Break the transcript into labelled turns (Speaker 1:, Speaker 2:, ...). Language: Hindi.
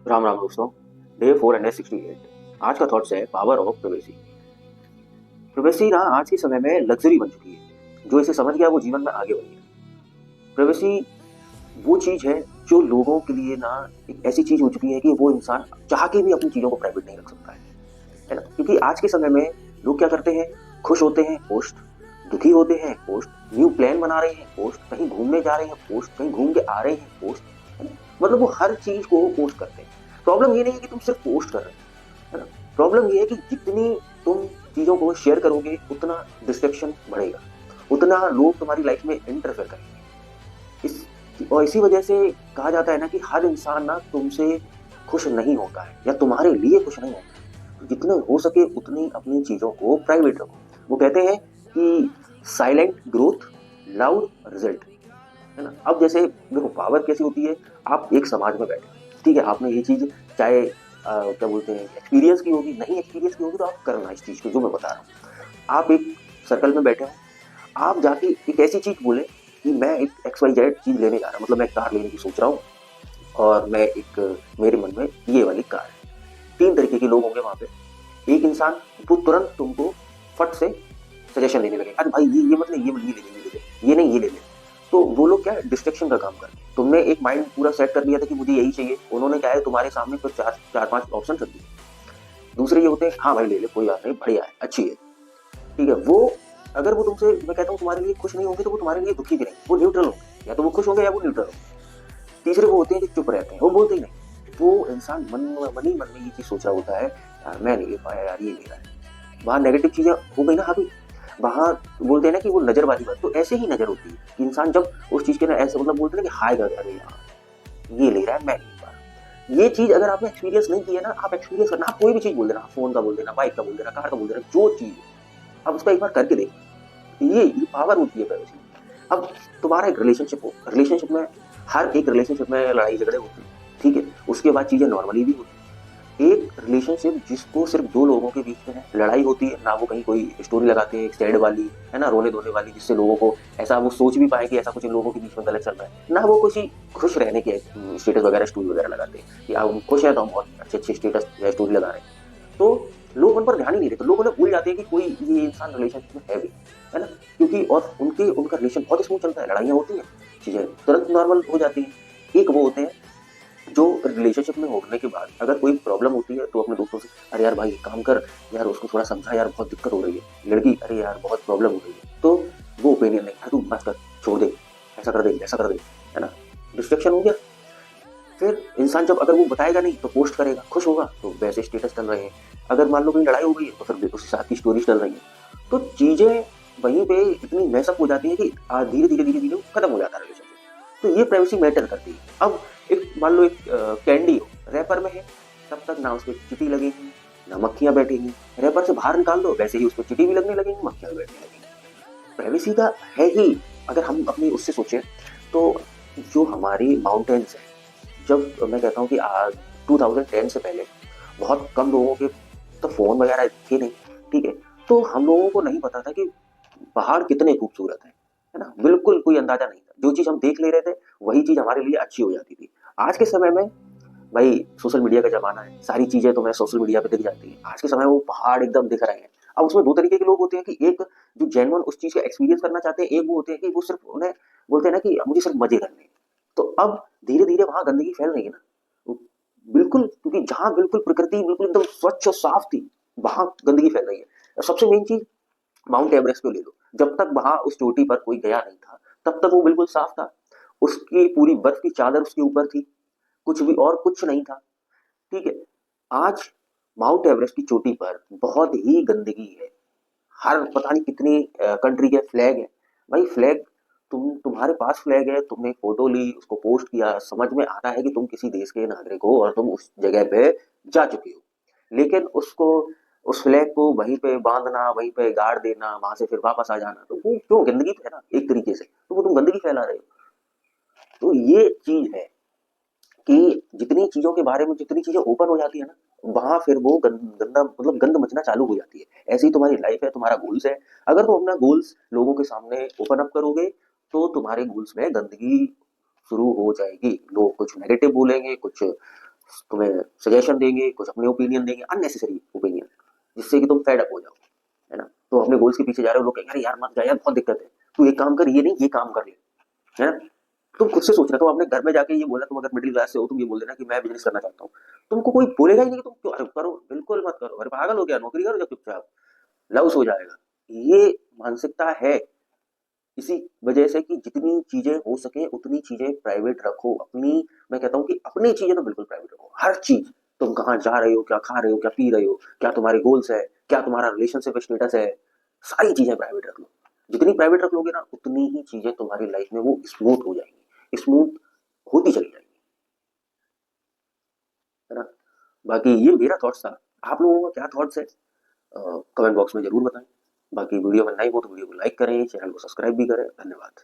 Speaker 1: राम राम दोस्तों। डे 468। आज का थॉट्स है पावर ऑफ प्रिवेसी। प्रिवेसी ना आज के समय में लग्जरी बन चुकी है। जो इसे समझ गया वो जीवन में आगे बढ़ गया। प्रिवेसी वो चीज है जो लोगों के लिए ना एक ऐसी चीज हो चुकी है कि वो इंसान चाह के भी अपनी चीजों को प्राइवेट नहीं रख सकता है ना। क्योंकि आज के समय में लोग क्या करते हैं, खुश होते हैं पोस्ट, दुखी होते हैं पोस्ट, न्यू प्लान बना रहे हैं पोस्ट, कहीं घूमने जा रहे हैं पोस्ट, कहीं घूम के आ रहे हैं पोस्ट, है ना। मतलब वो हर चीज को पोस्ट करते हैं। प्रॉब्लम ये नहीं है कि तुम सिर्फ पोस्ट कर रहे हो, है ना। प्रॉब्लम ये है कि जितनी तुम चीजों को शेयर करोगे उतना डिस्ट्रैक्शन बढ़ेगा, उतना लोग तुम्हारी लाइफ में इंटरफेयर करेंगे। इस और इसी वजह से कहा जाता है ना कि हर इंसान ना तुमसे खुश नहीं होता है या तुम्हारे लिए खुश नहीं होता है। तो जितना हो सके उतनी अपनी चीजों को प्राइवेट रखो। वो कहते हैं कि साइलेंट ग्रोथ, लाउड रिजल्ट, है ना। अब जैसे देखो पावर कैसी होती है। आप एक समाज में बैठे, ठीक है, आपने ये चीज चाहे क्या बोलते हैं एक्सपीरियंस की होगी, नहीं एक्सपीरियंस की होगी तो आप करना इस चीज को जो मैं बता रहा हूँ। आप एक सर्कल में बैठे हो, आप जाके एक ऐसी चीज बोले कि मैं एक एक्स वाई जेड चीज लेने जा रहा हूँ, मतलब मैं कार लेने की सोच रहा हूँ और मैं एक मेरे मन में ये वाली कार है। तीन तरीके के लोग होंगे वहां पे। एक इंसान वो तुरंत तुमको फट से सजेशन देने लगे, अरे भाई ये मतलब ये ले ले, ये ले ले, ये नहीं ये ले ले। तो वो लोग क्या है, डिस्ट्रक्शन का काम करते हैं। तुमने एक माइंड पूरा सेट कर लिया था कि मुझे यही चाहिए, उन्होंने क्या है तुम्हारे सामने फिर चार चार पांच ऑप्शन रख दिए। दूसरे ये होते हैं, हाँ भाई ले ले कोई बात नहीं, बढ़िया है, अच्छी है, ठीक है। वो अगर वो तुमसे, मैं कहता हूँ, तुम्हारे लिए खुश नहीं होंगे तो वो तुम्हारे लिए दुखी भी नहीं, वो न्यूट्रल होंगे, या तो वो खुश होंगे या वो न्यूट्रल होंगे। तीसरे वो होते हैं जो चुप रहते हैं, वो बोलते ही नहीं। वो इंसान मन में ये चीज सोच रहा होता है, यार मैं नहीं ले पाया, यार ये ले रहा है। वहां नेगेटिव चीजें हो गई ना हावी। वहां बोलते हैं ना कि वो नजर वाली बात, तो ऐसे ही नजर होती है कि इंसान जब उस चीज के ना ऐसे मतलब बोलते हैं ना कि हाय कर, अरे यार ये ले रहा है मैं नहीं ले पा रहा। ये चीज अगर आपने एक्सपीरियंस नहीं किया ना, आप एक्सपीरियंस करना, आप कोई भी चीज बोल देना, फोन का बोल देना, बाइक का बोल देना, कार का बोल देना, जो चीज है आप उसका एक बार करके देखो। ये पावर होती है प्राइवेसी। अब तुम्हारा एक रिलेशनशिप हो, रिलेशनशिप में हर एक रिलेशनशिप में लड़ाई झगड़े होते हैं, ठीक है, उसके बाद चीजें नॉर्मली भी होती है। एक रिलेशनशिप जिसको सिर्फ दो लोगों के बीच में है, लड़ाई होती है ना, वो कहीं कोई स्टोरी लगाते हैं एक सैड वाली, है ना, रोने धोने वाली, जिससे लोगों को ऐसा वो सोच भी पाए कि ऐसा कुछ इन लोगों के बीच में गलत चल रहा है ना। वो कुछ खुश रहने के स्टेटस वगैरह स्टोरी वगैरह लगाते हैं कि हम खुश हैं तो हम बहुत अच्छे अच्छे स्टेटस स्टोरी लगा रहे हैं। तो लोग उन पर ध्यान ही नहीं देते, लोग उन्हें भूल जाते हैं कि कोई ये इंसान रिलेशनशिप में है भी, है ना। क्योंकि और उनका रिलेशन बहुत स्मूथ चलता है, लड़ाइयाँ होती हैं, चीजें तुरंत नॉर्मल हो जाती है। एक वो होते हैं जो रिलेशनशिप में होने के बाद अगर कोई प्रॉब्लम होती है तो अपने दोस्तों से, अरे यार भाई एक काम कर, यार उसको थोड़ा समझा यार, बहुत दिक्कत हो रही है, लड़की अरे यार बहुत प्रॉब्लम हो रही है, तो वो ओपिनियन नहीं, तू बस कर, छोड़ दे, ऐसा कर दे, ऐसा कर दे, है ना। डिस्ट्रक्शन हो गया। फिर इंसान जब अगर वो बताएगा नहीं तो पोस्ट करेगा, खुश होगा तो वैसे स्टेटस चल रहे हैं। अगर मान लो कहीं लड़ाई हो गई है तो फिर उसके साथ की स्टोरीज चल रही है। तो चीजें वहीं पे इतनी मैसअप हो जाती है कि धीरे धीरे धीरे धीरे खत्म हो जाता है रिलेशनशिप। तो ये प्राइवेसी मैटर करती है। अब एक मान लो एक कैंडी हो, रैपर में है, तब तक ना उस पर चिटी लगेगी ना मक्खियां बैठेगी। रैपर से बाहर निकाल दो, वैसे ही उस पर चिटी भी लगने लगेगी, मक्खियां भी बैठने लगेंगी। प्राइवेसी का है ही। अगर हम अपनी उससे सोचें तो जो हमारी माउंटेन्स है, जब मैं कहता हूँ कि 2010 से पहले बहुत कम लोगों के तो फोन वगैरह थे नहीं, ठीक है, तो हम लोगों को नहीं पता था कि पहाड़ कितने खूबसूरत है ना। बिल्कुल कोई अंदाजा नहीं था, जो चीज हम देख ले रहे थे वही चीज हमारे लिए अच्छी हो जाती थी। आज के समय में भाई सोशल मीडिया का जमाना है, सारी चीजें तुम्हें सोशल मीडिया पे दिख जाती है। आज के समय वो पहाड़ एकदम दिख रहे हैं। अब उसमें दो तरीके के लोग होते हैं कि एक जो जेन्युइन उस चीज का एक्सपीरियंस करना चाहते हैं, एक वो होते हैं कि वो सिर्फ उन्हें बोलते हैं ना कि मुझे सिर्फ मजे करने हैं। तो अब धीरे धीरे वहां गंदगी फैल रही है ना, बिल्कुल, क्योंकि जहां बिल्कुल प्रकृति बिल्कुल एकदम स्वच्छ और साफ थी, वहां गंदगी फैल रही है। सबसे मेन चीज माउंट एवरेस्ट को ले लो, जब तक वहां उस चोटी पर कोई गया नहीं था तब तक वो बिल्कुल साफ था। उसकी पूरी बर्फ की चादर उसके ऊपर थी, कुछ भी और कुछ नहीं था, ठीक है। आज माउंट एवरेस्ट की चोटी पर बहुत ही गंदगी है। हर पता नहीं कितनी कंट्री के फ्लैग है। भाई फ्लैग, तुम्हारे पास फ्लैग है, तुमने एक फोटो ली, उसको पोस्ट किया, समझ में आता है कि तुम किसी देश के नागरिक हो और तुम उस जगह पे जा चुके हो। लेकिन उसको, उस फ्लैग को वहीं पे बांधना, वहीं पे गाड़ देना, वहां से फिर वापस आ जाना, तो वो क्यों गंदगी है ना एक तरीके से, तो वो तुम गंदगी फैला रहे हो। तो ये चीज है कि जितनी चीजों के बारे में, जितनी चीजें ओपन हो जाती है ना, वहां फिर वो गंदा मतलब गंद मचना चालू हो जाती है। ऐसी तुम्हारी लाइफ है, तुम्हारा गोल्स है, अगर तुम अपना गोल्स लोगों के सामने ओपन अप करोगे तो तुम्हारे गोल्स में गंदगी शुरू हो जाएगी। लोग कुछ नेगेटिव बोलेंगे, कुछ तुम्हें सजेशन देंगे, कुछ अपने ओपिनियन देंगे, अननेसेसरी ओपिनियन, जिससे कि तुम फेड अप हो जाओ, है ना। तो अपने गोल्स के पीछे जा रहे हो, लोग कहेंगे अरे यार मत जा यार, बहुत दिक्कत है, तू एक काम कर, ये नहीं ये काम कर ले, है ना। तुम खुद से सोच रहे हो, तुम अपने घर में जाके ये बोला, तुम अगर मिडिल क्लास से हो, तुम ये बोल देना कि मैं बिजनेस करना चाहता हूँ, तुमको कोई बोलेगा ही नहीं कि तुम क्यों, अरे करो, बिल्कुल मत करो, अरे पागल हो गया, नौकरी करो जब चुपचाप, लॉस हो जाएगा। ये मानसिकता है। इसी वजह से कि जितनी चीजें हो सके उतनी चीजें प्राइवेट रखो अपनी। मैं कहता हूँ कि अपनी चीजें तो बिल्कुल प्राइवेट रखो, हर चीज। तुम कहाँ जा रहे हो, क्या खा रहे हो, क्या पी रहे हो, क्या तुम्हारे गोल्स है, क्या तुम्हारा रिलेशनशिप स्टेटस है, सारी चीजें प्राइवेट रख लो। जितनी प्राइवेट रख लोगे ना, उतनी ही चीजें तुम्हारी लाइफ में वो स्मूथ हो जाएंगी, स्मूथ होती चली जाएंगी, है ना। बाकी ये मेरा थॉट्स था। आप लोगों का क्या थॉट्स है, कमेंट बॉक्स में जरूर बताएं। बाकी वीडियो में नए हो तो वीडियो को लाइक करें, चैनल को सब्सक्राइब भी करें। धन्यवाद।